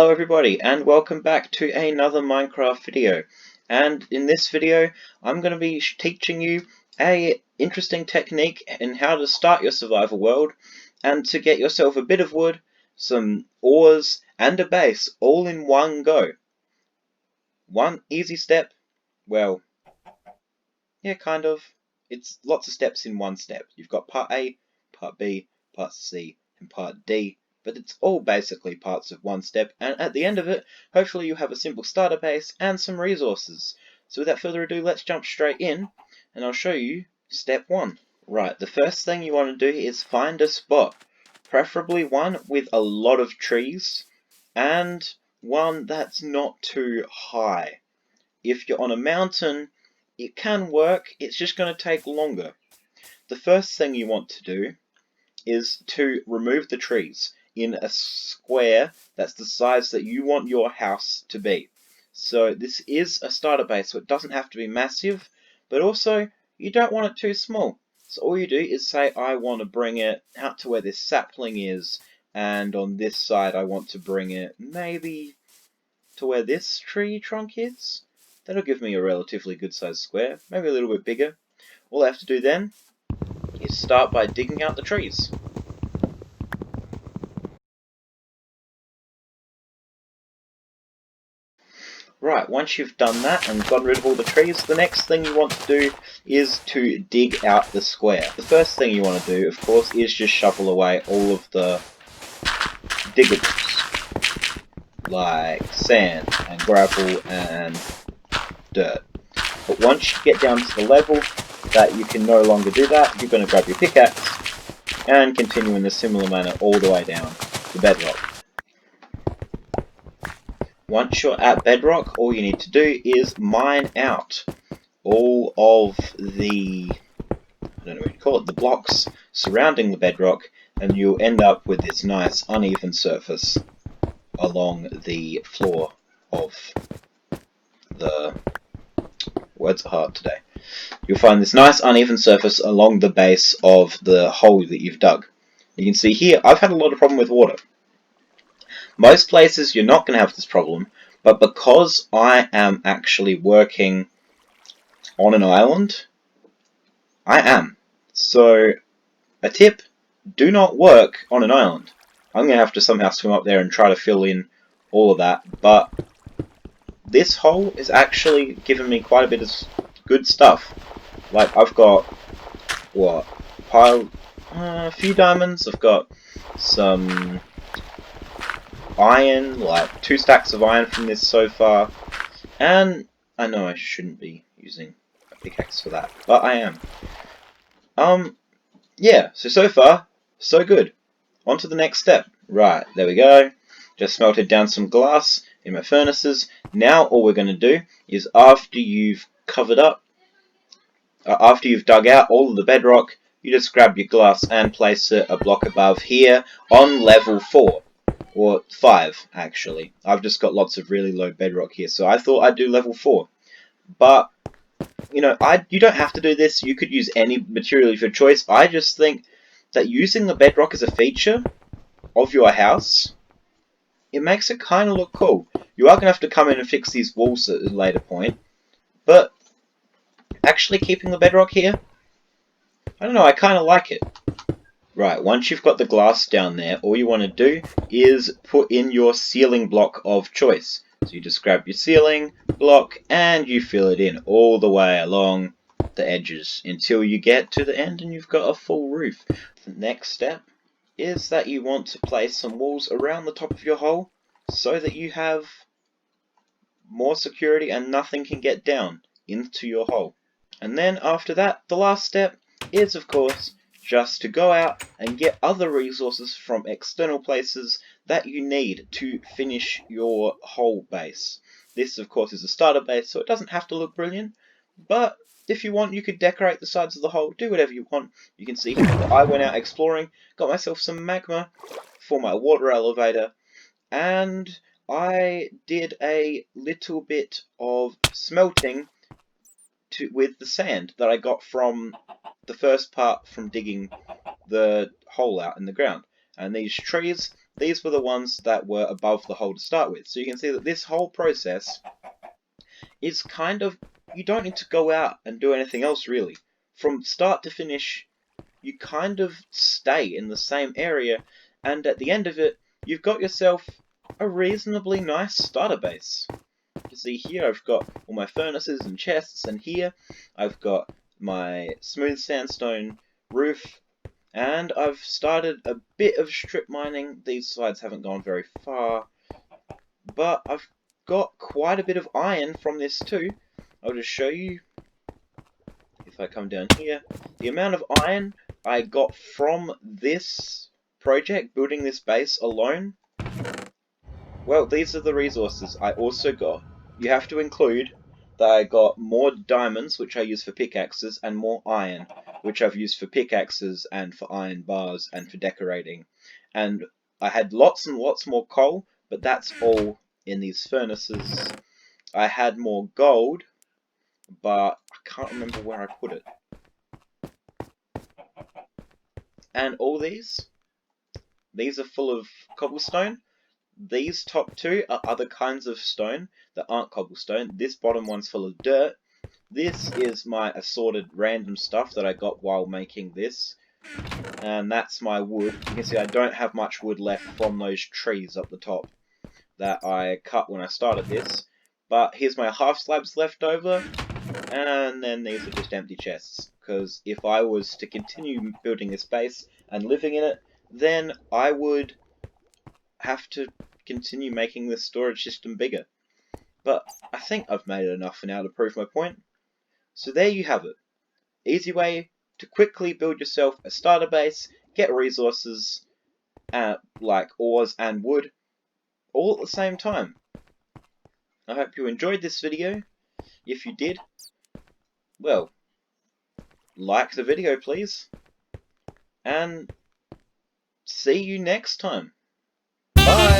Hello everybody and welcome back to another Minecraft video, and in this video I'm going to be teaching you a interesting technique in how to start your survival world and to get yourself a bit of wood, some ores and a base all in one go. One easy step, well, yeah, kind of. It's lots of steps in one step. You've got part A, part B, part C and part D, but it's all basically parts of one step, and at the end of it, hopefully you have a simple starter base and some resources. So without further ado, let's jump straight in, and I'll show you step 1. Right, the first thing you want to do is find a spot, preferably one with a lot of trees, and one that's not too high. If you're on a mountain, it can work, it's just going to take longer. The first thing you want to do is to remove the trees in a square that's the size that you want your house to be. So this is a starter base, so it doesn't have to be massive, but also you don't want it too small. So all you do is say, I want to bring it out to where this sapling is, and on this side I want to bring it maybe to where this tree trunk is. That'll give me a relatively good sized square, maybe a little bit bigger. All I have to do then is start by digging out the trees. Right, once you've done that and gotten rid of all the trees, the next thing you want to do is to dig out the square. The first thing you want to do, of course, is just shovel away all of the diggables, like sand and gravel and dirt. But once you get down to the level that you can no longer do that, you're going to grab your pickaxe and continue in a similar manner all the way down to bedrock. Once you're at bedrock, all you need to do is mine out all of the, I don't know what you call it, the blocks surrounding the bedrock, and you'll end up with this nice uneven surface along the floor of the, words are hard today. You'll find this nice uneven surface along the base of the hole that you've dug. You can see here, I've had a lot of problem with water. Most places you're not going to have this problem, but because I am actually working on an island, I am. So, a tip, do not work on an island. I'm going to have to somehow swim up there and try to fill in all of that, but this hole is actually giving me quite a bit of good stuff. Like, I've got, what, a few diamonds, I've got some iron, like 2 stacks of iron from this so far, and I know I shouldn't be using a pickaxe for that, but I am. Yeah, so far, so good. On to the next step. Right, there we go. Just smelted down some glass in my furnaces. Now all we're going to do is, after you've covered up, after you've dug out all of the bedrock, you just grab your glass and place it a block above here on level 4. Or 5, actually. I've just got lots of really low bedrock here, so I thought I'd do level 4. But, you know, you don't have to do this. You could use any material of your choice. I just think that using the bedrock as a feature of your house, it makes it kind of look cool. You are going to have to come in and fix these walls at a later point, but actually keeping the bedrock here, I don't know, I kind of like it. Right, once you've got the glass down there, all you want to do is put in your ceiling block of choice. So you just grab your ceiling block and you fill it in all the way along the edges until you get to the end and you've got a full roof. The next step is that you want to place some walls around the top of your hole so that you have more security and nothing can get down into your hole. And then after that, the last step is, of course, just to go out and get other resources from external places that you need to finish your whole base. This, of course, is a starter base, so it doesn't have to look brilliant, but if you want, you could decorate the sides of the hole, do whatever you want. You can see here that I went out exploring, got myself some magma for my water elevator, and I did a little bit of smelting with the sand that I got from the first part from digging the hole out in the ground. And these trees, these were the ones that were above the hole to start with. So you can see that this whole process is kind of, you don't need to go out and do anything else really. From start to finish, you kind of stay in the same area, and at the end of it, you've got yourself a reasonably nice starter base. You see here I've got all my furnaces and chests, and here I've got my smooth sandstone roof, and I've started a bit of strip mining. These slides haven't gone very far, but I've got quite a bit of iron from this too. I'll just show you, if I come down here, the amount of iron I got from this project, building this base alone. Well, these are the resources I also got. You have to include that I got more diamonds, which I use for pickaxes, and more iron, which I've used for pickaxes and for iron bars and for decorating. And I had lots and lots more coal, but that's all in these furnaces. I had more gold, but I can't remember where I put it. And all these are full of cobblestone. These top two are other kinds of stone that aren't cobblestone. This bottom one's full of dirt. This is my assorted random stuff that I got while making this. And that's my wood. You can see I don't have much wood left from those trees up the top that I cut when I started this. But here's my half slabs left over. And then these are just empty chests. Because if I was to continue building this base and living in it, then I would have to continue making this storage system bigger. But I think I've made it enough for now to prove my point. So there you have it. Easy way to quickly build yourself a starter base, get resources like ores and wood, all at the same time. I hope you enjoyed this video. If you did, well, like the video please, and see you next time. Bye!